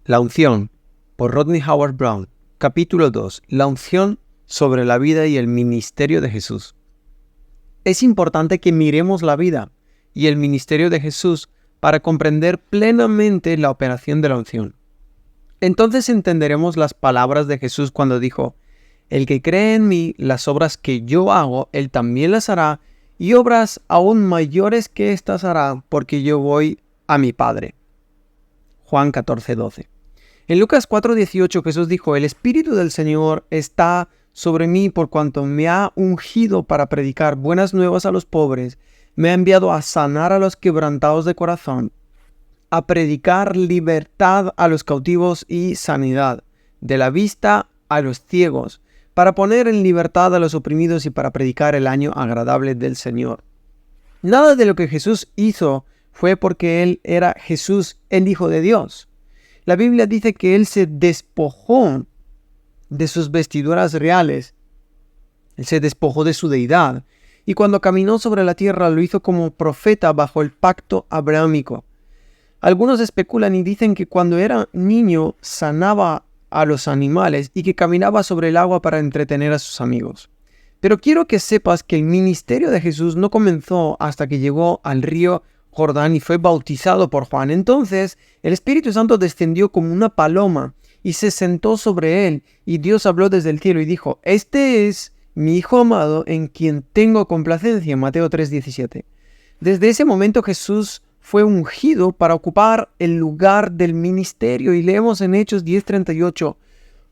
La unción, por Rodney Howard Brown. Capítulo 2. La unción sobre la vida y el ministerio de Jesús. Es importante que miremos la vida y el ministerio de Jesús para comprender plenamente la operación de la unción. Entonces entenderemos las palabras de Jesús cuando dijo: «El que cree en mí, las obras que yo hago, él también las hará, y obras aún mayores que éstas hará, porque yo voy a mi Padre». Juan 14:12. En Lucas 4:18 Jesús dijo: «El Espíritu del Señor está sobre mí por cuanto me ha ungido para predicar buenas nuevas a los pobres, me ha enviado a sanar a los quebrantados de corazón, a predicar libertad a los cautivos y sanidad de la vista a los ciegos, para poner en libertad a los oprimidos y para predicar el año agradable del Señor». Nada de lo que Jesús hizo fue porque Él era Jesús, el Hijo de Dios. La Biblia dice que Él se despojó de sus vestiduras reales. Él se despojó de su deidad. Y cuando caminó sobre la tierra lo hizo como profeta bajo el pacto abrahámico. Algunos especulan y dicen que cuando era niño sanaba a los animales y que caminaba sobre el agua para entretener a sus amigos. Pero quiero que sepas que el ministerio de Jesús no comenzó hasta que llegó al río Jordán y fue bautizado por Juan. Entonces el Espíritu Santo descendió como una paloma y se sentó sobre él, y Dios habló desde el cielo y dijo: «Este es mi Hijo amado en quien tengo complacencia», Mateo 3:17. Desde ese momento Jesús fue ungido para ocupar el lugar del ministerio, y leemos en Hechos 10:38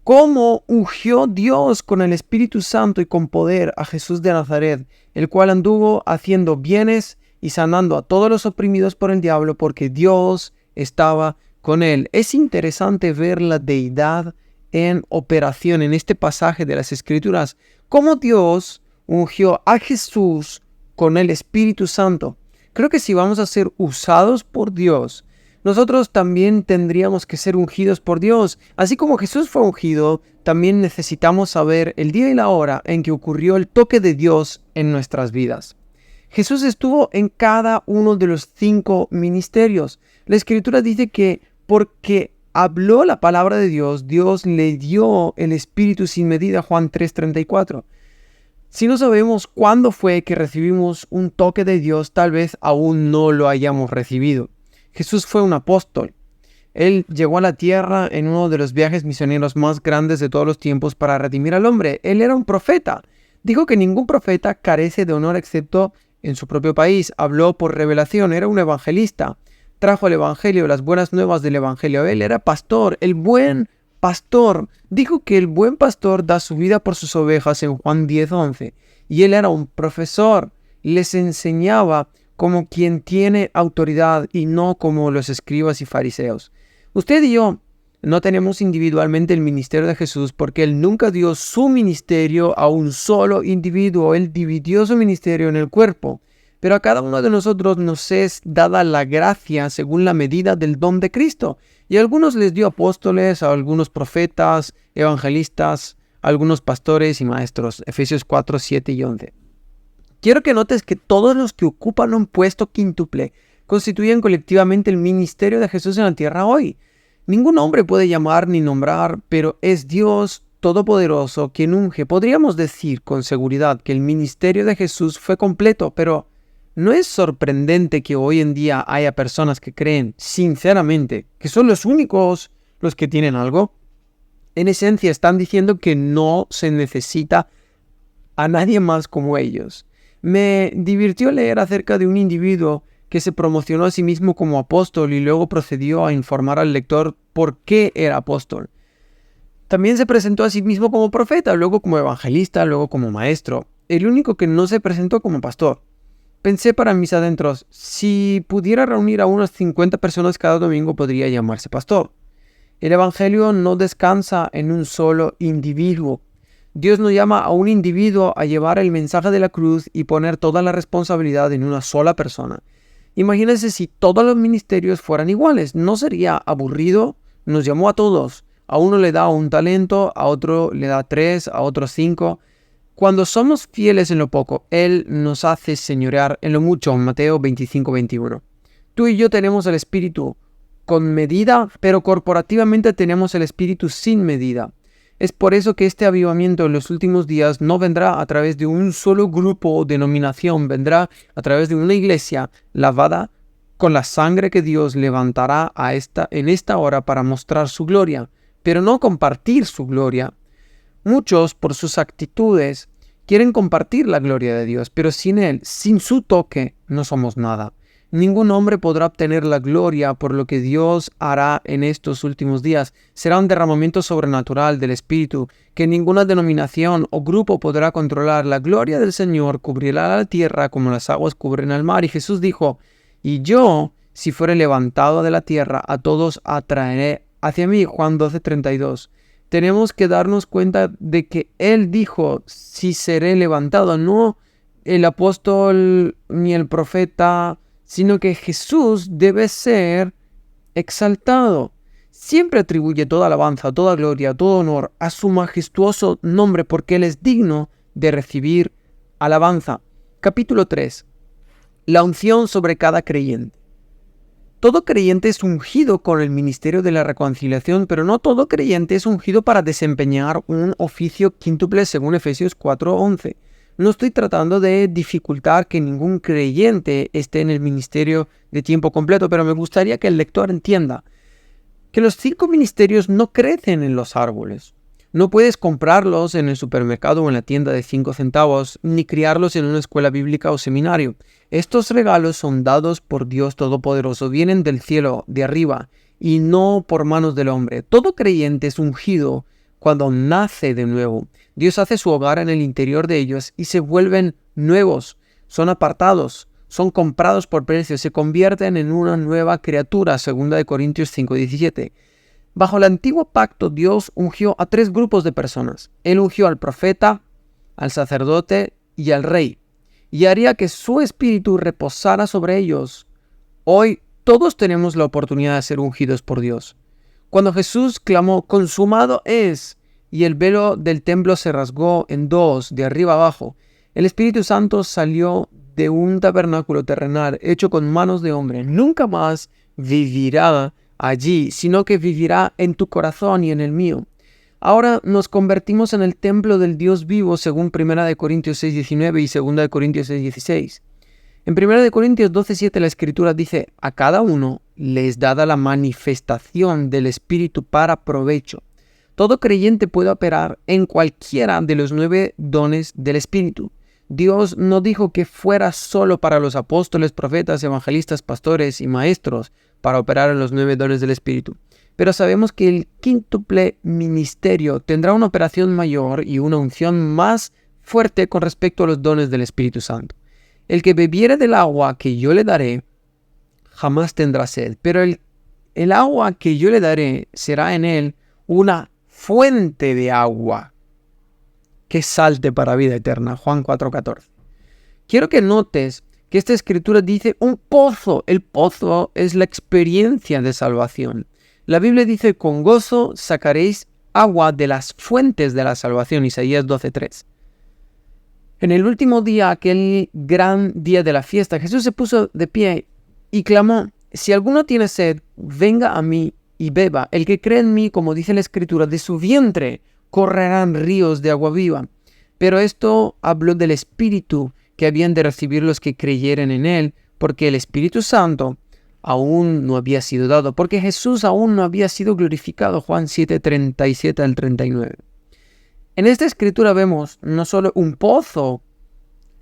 cómo ungió Dios con el Espíritu Santo y con poder a Jesús de Nazaret, el cual anduvo haciendo bienes y sanando a todos los oprimidos por el diablo, porque Dios estaba con él. Es interesante ver la deidad en operación en este pasaje de las Escrituras, cómo Dios ungió a Jesús con el Espíritu Santo. Creo que si vamos a ser usados por Dios, nosotros también tendríamos que ser ungidos por Dios. Así como Jesús fue ungido, también necesitamos saber el día y la hora en que ocurrió el toque de Dios en nuestras vidas. Jesús estuvo en cada uno de los 5 ministerios. La Escritura dice que porque habló la palabra de Dios, Dios le dio el Espíritu sin medida, Juan 3:34. Si no sabemos cuándo fue que recibimos un toque de Dios, tal vez aún no lo hayamos recibido. Jesús fue un apóstol. Él llegó a la tierra en uno de los viajes misioneros más grandes de todos los tiempos para redimir al hombre. Él era un profeta. Dijo que ningún profeta carece de honor excepto en su propio país. Habló por revelación, era un evangelista. Trajo el evangelio, las buenas nuevas del evangelio. Él era pastor, el buen pastor. Dijo que el buen pastor da su vida por sus ovejas en Juan 10:11. Y él era un profesor. Les enseñaba como quien tiene autoridad y no como los escribas y fariseos. Usted y yo no tenemos individualmente el ministerio de Jesús porque Él nunca dio su ministerio a un solo individuo. Él dividió su ministerio en el cuerpo. Pero a cada uno de nosotros nos es dada la gracia según la medida del don de Cristo. Y a algunos les dio apóstoles, a algunos profetas, evangelistas, a algunos pastores y maestros. Efesios 4, 7 y 11. Quiero que notes que todos los que ocupan un puesto quíntuple constituyen colectivamente el ministerio de Jesús en la tierra hoy. Ningún hombre puede llamar ni nombrar, pero es Dios Todopoderoso quien unge. Podríamos decir con seguridad que el ministerio de Jesús fue completo, pero ¿no es sorprendente que hoy en día haya personas que creen sinceramente que son los únicos los que tienen algo? En esencia están diciendo que no se necesita a nadie más como ellos. Me divirtió leer acerca de un individuo que se promocionó a sí mismo como apóstol y luego procedió a informar al lector por qué era apóstol. También se presentó a sí mismo como profeta, luego como evangelista, luego como maestro. El único que no se presentó como pastor. Pensé para mis adentros, si pudiera reunir a unas 50 personas cada domingo podría llamarse pastor. El evangelio no descansa en un solo individuo. Dios no llama a un individuo a llevar el mensaje de la cruz y poner toda la responsabilidad en una sola persona. Imagínense si todos los ministerios fueran iguales. ¿No sería aburrido? Nos llamó a todos. A uno le da un talento, a otro le da 3, a otro 5. Cuando somos fieles en lo poco, Él nos hace señorear en lo mucho. Mateo 25:21. Tú y yo tenemos el Espíritu con medida, pero corporativamente tenemos el Espíritu sin medida. Es por eso que este avivamiento en los últimos días no vendrá a través de un solo grupo o denominación, vendrá a través de una iglesia lavada con la sangre que Dios levantará en esta hora para mostrar su gloria, pero no compartir su gloria. Muchos, por sus actitudes, quieren compartir la gloria de Dios, pero sin Él, sin su toque, no somos nada. Ningún hombre podrá obtener la gloria por lo que Dios hará en estos últimos días. Será un derramamiento sobrenatural del Espíritu que ninguna denominación o grupo podrá controlar. La gloria del Señor cubrirá la tierra como las aguas cubren el mar. Y Jesús dijo, y yo, si fuere levantado de la tierra, a todos atraeré hacia mí. Juan 12:32. Tenemos que darnos cuenta de que Él dijo, si seré levantado, no el apóstol ni el profeta, sino que Jesús debe ser exaltado. Siempre atribuye toda alabanza, toda gloria, todo honor a su majestuoso nombre, porque Él es digno de recibir alabanza. Capítulo 3. La unción sobre cada creyente. Todo creyente es ungido con el ministerio de la reconciliación, pero no todo creyente es ungido para desempeñar un oficio quíntuple según Efesios 4:11. No estoy tratando de dificultar que ningún creyente esté en el ministerio de tiempo completo, pero me gustaría que el lector entienda que los 5 ministerios no crecen en los árboles. No puedes comprarlos en el supermercado o en la tienda de 5 centavos, ni criarlos en una escuela bíblica o seminario. Estos regalos son dados por Dios Todopoderoso, vienen del cielo, de arriba, y no por manos del hombre. Todo creyente es ungido cuando nace de nuevo. Dios hace su hogar en el interior de ellos y se vuelven nuevos, son apartados, son comprados por precio, se convierten en una nueva criatura, 2 Corintios 5:17. Bajo el antiguo pacto, Dios ungió a 3 grupos de personas. Él ungió al profeta, al sacerdote y al rey, y haría que su espíritu reposara sobre ellos. Hoy todos tenemos la oportunidad de ser ungidos por Dios. Cuando Jesús clamó, consumado es, y el velo del templo se rasgó en 2, de arriba abajo, el Espíritu Santo salió de un tabernáculo terrenal hecho con manos de hombre. Nunca más vivirá allí, sino que vivirá en tu corazón y en el mío. Ahora nos convertimos en el templo del Dios vivo, según 1 Corintios 6:19 y 2 Corintios 6:16. En 1 Corintios 12:7 la Escritura dice, a cada uno le es dada la manifestación del Espíritu para provecho. Todo creyente puede operar en cualquiera de los 9 dones del Espíritu. Dios no dijo que fuera solo para los apóstoles, profetas, evangelistas, pastores y maestros para operar en los 9 dones del Espíritu. Pero sabemos que el quíntuple ministerio tendrá una operación mayor y una unción más fuerte con respecto a los dones del Espíritu Santo. El que bebiere del agua que yo le daré, jamás tendrá sed, pero el agua que yo le daré será en él una fuente de agua que salte para vida eterna. Juan 4:14. Quiero que notes que esta escritura dice un pozo. El pozo es la experiencia de salvación. La Biblia dice, con gozo sacaréis agua de las fuentes de la salvación. Isaías 12:3. En el último día, aquel gran día de la fiesta, Jesús se puso de pie y clamó, si alguno tiene sed, venga a mí y beba. El que cree en mí, como dice la Escritura, de su vientre correrán ríos de agua viva. Pero esto habló del Espíritu que habían de recibir los que creyeren en Él, porque el Espíritu Santo aún no había sido dado, porque Jesús aún no había sido glorificado. Juan 7:37 al 39. En esta escritura vemos no solo un pozo,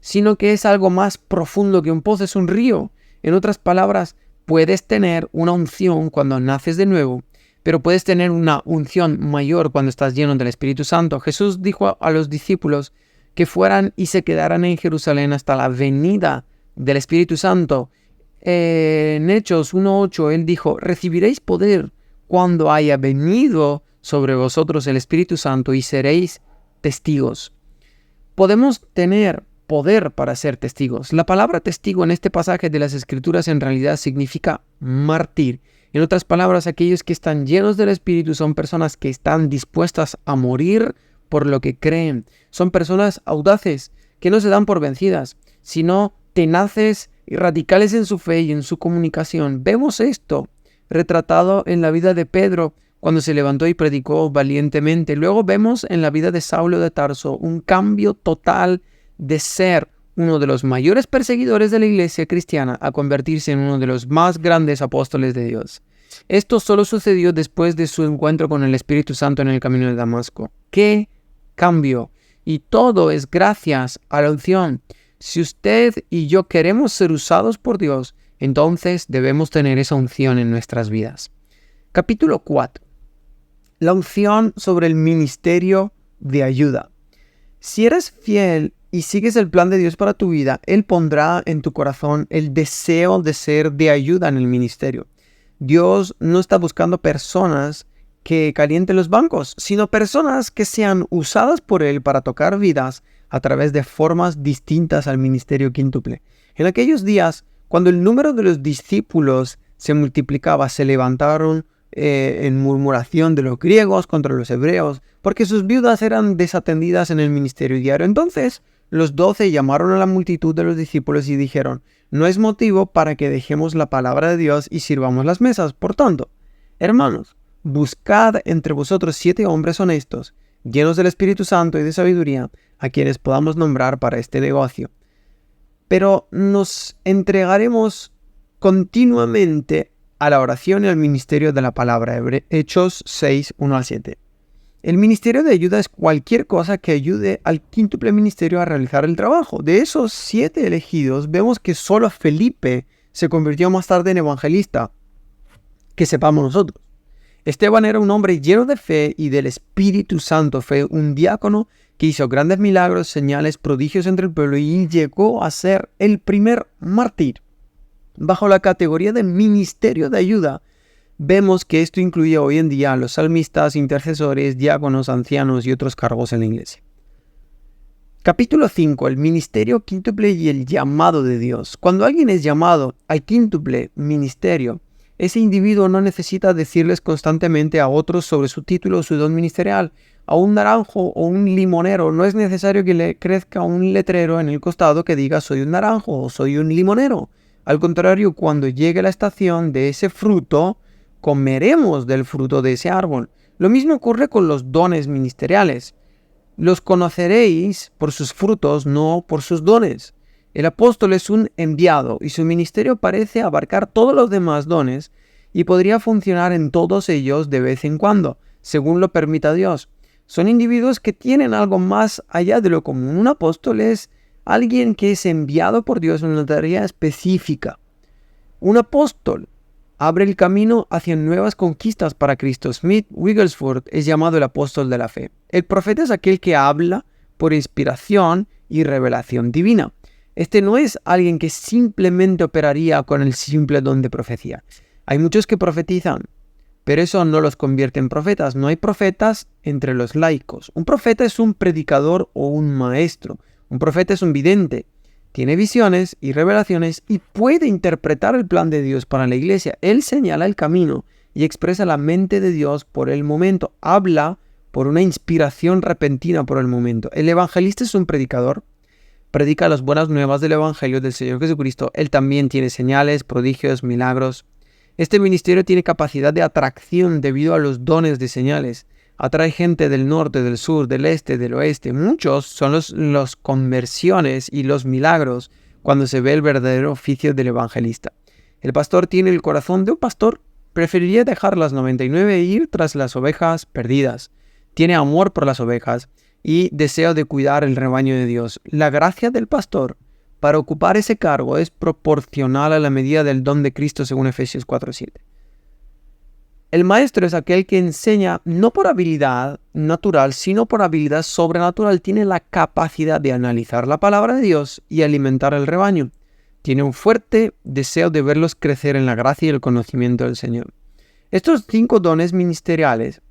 sino que es algo más profundo que un pozo, es un río. En otras palabras, puedes tener una unción cuando naces de nuevo, pero puedes tener una unción mayor cuando estás lleno del Espíritu Santo. Jesús dijo a los discípulos que fueran y se quedaran en Jerusalén hasta la venida del Espíritu Santo. En Hechos 1:8 Él dijo, recibiréis poder cuando haya venido sobre vosotros el Espíritu Santo y seréis testigos. Podemos tener poder para ser testigos. La palabra testigo en este pasaje de las Escrituras en realidad significa mártir. En otras palabras, aquellos que están llenos del Espíritu son personas que están dispuestas a morir por lo que creen. Son personas audaces que no se dan por vencidas, sino tenaces y radicales en su fe y en su comunicación. Vemos esto retratado en la vida de Pedro, cuando se levantó y predicó valientemente. Luego vemos en la vida de Saulo de Tarso un cambio total de ser uno de los mayores perseguidores de la iglesia cristiana a convertirse en uno de los más grandes apóstoles de Dios. Esto solo sucedió después de su encuentro con el Espíritu Santo en el camino de Damasco. ¡Qué cambio! Y todo es gracias a la unción. Si usted y yo queremos ser usados por Dios, entonces debemos tener esa unción en nuestras vidas. Capítulo 4. La unción sobre el ministerio de ayuda. Si eres fiel y sigues el plan de Dios para tu vida, Él pondrá en tu corazón el deseo de ser de ayuda en el ministerio. Dios no está buscando personas que calienten los bancos, sino personas que sean usadas por Él para tocar vidas a través de formas distintas al ministerio quíntuple. En aquellos días, cuando el número de los discípulos se multiplicaba, se levantaron en murmuración de los griegos contra los hebreos, porque sus viudas eran desatendidas en el ministerio diario. Entonces, los 12 llamaron a la multitud de los discípulos y dijeron: no es motivo para que dejemos la palabra de Dios y sirvamos las mesas. Por tanto, hermanos, buscad entre vosotros 7 hombres honestos, llenos del Espíritu Santo y de sabiduría, a quienes podamos nombrar para este negocio. Pero nos entregaremos continuamente a la oración y al ministerio de la palabra. Hechos 6, 1-7. El ministerio de ayuda es cualquier cosa que ayude al quíntuple ministerio a realizar el trabajo. De esos 7 elegidos, vemos que solo Felipe se convirtió más tarde en evangelista, que sepamos nosotros. Esteban era un hombre lleno de fe y del Espíritu Santo. Fue un diácono que hizo grandes milagros, señales, prodigios entre el pueblo y llegó a ser el primer mártir. Bajo la categoría de ministerio de ayuda, vemos que esto incluye hoy en día a los salmistas, intercesores, diáconos, ancianos y otros cargos en la iglesia. Capítulo 5. El ministerio quíntuple y el llamado de Dios. Cuando alguien es llamado al quíntuple ministerio, ese individuo no necesita decirles constantemente a otros sobre su título o su don ministerial. A un naranjo o un limonero no es necesario que le crezca un letrero en el costado que diga soy un naranjo o soy un limonero. Al contrario, cuando llegue la estación de ese fruto, comeremos del fruto de ese árbol. Lo mismo ocurre con los dones ministeriales. Los conoceréis por sus frutos, no por sus dones. El apóstol es un enviado y su ministerio parece abarcar todos los demás dones y podría funcionar en todos ellos de vez en cuando, según lo permita Dios. Son individuos que tienen algo más allá de lo común. Un apóstol es alguien que es enviado por Dios en una tarea específica. Un apóstol abre el camino hacia nuevas conquistas para Cristo. Smith Wigglesworth es llamado el apóstol de la fe. El profeta es aquel que habla por inspiración y revelación divina. Este no es alguien que simplemente operaría con el simple don de profecía. Hay muchos que profetizan, pero eso no los convierte en profetas. No hay profetas entre los laicos. Un profeta es un predicador o un maestro. Un profeta es un vidente, tiene visiones y revelaciones y puede interpretar el plan de Dios para la iglesia. Él señala el camino y expresa la mente de Dios por el momento. Habla por una inspiración repentina por el momento. El evangelista es un predicador. Predica las buenas nuevas del evangelio del Señor Jesucristo. Él también tiene señales, prodigios, milagros. Este ministerio tiene capacidad de atracción debido a los dones de señales. Atrae gente del norte, del sur, del este, del oeste. Muchos son los conversiones y los milagros cuando se ve el verdadero oficio del evangelista. El pastor tiene el corazón de un pastor. Preferiría dejar las 99 e ir tras las ovejas perdidas. Tiene amor por las ovejas y deseo de cuidar el rebaño de Dios. La gracia del pastor para ocupar ese cargo es proporcional a la medida del don de Cristo según Efesios 4:7. El maestro es aquel que enseña no por habilidad natural, sino por habilidad sobrenatural. Tiene la capacidad de analizar la palabra de Dios y alimentar el rebaño. Tiene un fuerte deseo de verlos crecer en la gracia y el conocimiento del Señor. Estos 5 dones ministeriales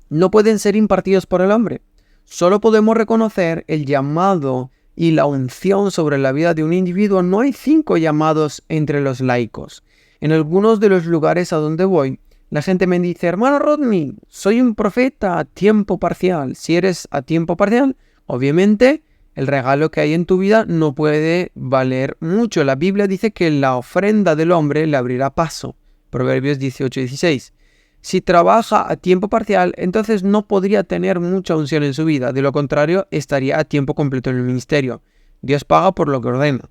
no pueden ser impartidos por el hombre. Solo podemos reconocer el llamado y la unción sobre la vida de un individuo. No hay 5 llamados entre los laicos. En algunos de los lugares a donde voy, la gente me dice: hermano Rodney, soy un profeta a tiempo parcial. Si eres a tiempo parcial, obviamente el regalo que hay en tu vida no puede valer mucho. La Biblia dice que la ofrenda del hombre le abrirá paso. Proverbios 18:16. Si trabaja a tiempo parcial, entonces no podría tener mucha unción en su vida. De lo contrario, estaría a tiempo completo en el ministerio. Dios paga por lo que ordena.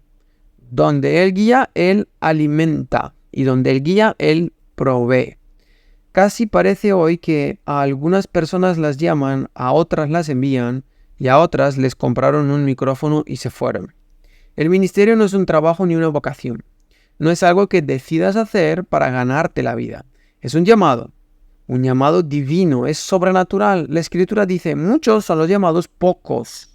Donde Él guía, Él alimenta. Y donde Él guía, Él provee. Casi parece hoy que a algunas personas las llaman, a otras las envían y a otras les compraron un micrófono y se fueron. El ministerio no es un trabajo ni una vocación. No es algo que decidas hacer para ganarte la vida. Es un llamado divino, es sobrenatural. La Escritura dice, muchos son los llamados, pocos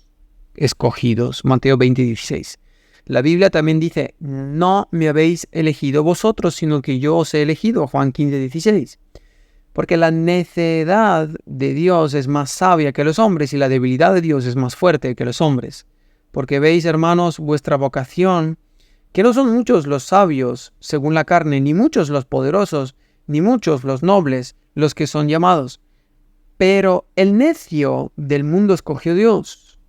escogidos. Mateo 20:16. La Biblia también dice, no me habéis elegido vosotros, sino que yo os he elegido. Juan 15:16. Porque la necedad de Dios es más sabia que los hombres y la debilidad de Dios es más fuerte que los hombres. Porque veis, hermanos, vuestra vocación, que no son muchos los sabios, según la carne, ni muchos los poderosos, ni muchos los nobles, los que son llamados. Pero el necio del mundo escogió Dios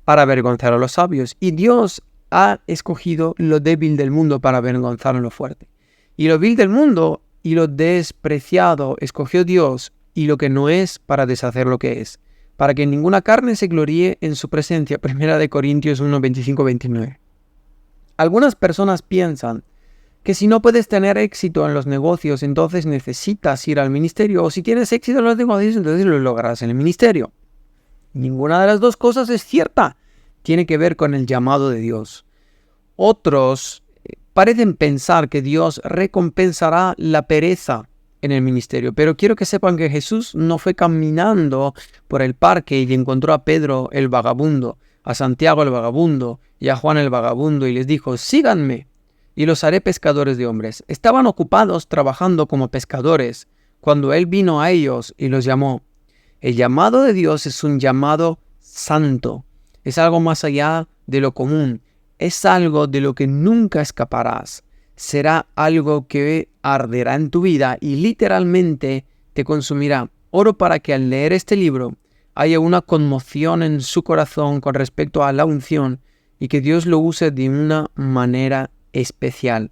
para avergonzar a los sabios, y Dios ha escogido lo débil del mundo para avergonzar a lo fuerte. Y lo vil del mundo y lo despreciado escogió Dios, y lo que no es para deshacer lo que es, para que ninguna carne se gloríe en su presencia. 1 Corintios 1:25-29. Algunas personas piensan que si no puedes tener éxito en los negocios, entonces necesitas ir al ministerio, o si tienes éxito en los negocios, entonces lo lograrás en el ministerio. Ninguna de las dos cosas es cierta. Tiene que ver con el llamado de Dios. Otros parecen pensar que Dios recompensará la pereza en el ministerio, pero quiero que sepan que Jesús no fue caminando por el parque y encontró a Pedro el vagabundo, a Santiago el vagabundo y a Juan el vagabundo y les dijo, síganme y los haré pescadores de hombres. Estaban ocupados trabajando como pescadores cuando Él vino a ellos y los llamó. El llamado de Dios es un llamado santo, es algo más allá de lo común, es algo de lo que nunca escaparás. Será algo que arderá en tu vida y literalmente te consumirá. Oro para que al leer este libro haya una conmoción en su corazón con respecto a la unción y que Dios lo use de una manera especial.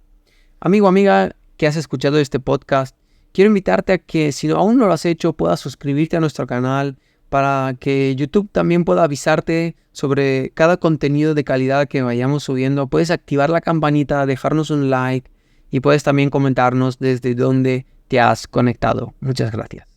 Amigo, amiga, que has escuchado este podcast, quiero invitarte a que si aún no lo has hecho, puedas suscribirte a nuestro canal para que YouTube también pueda avisarte sobre cada contenido de calidad que vayamos subiendo. Puedes activar la campanita, dejarnos un like y puedes también comentarnos desde dónde te has conectado. Muchas gracias.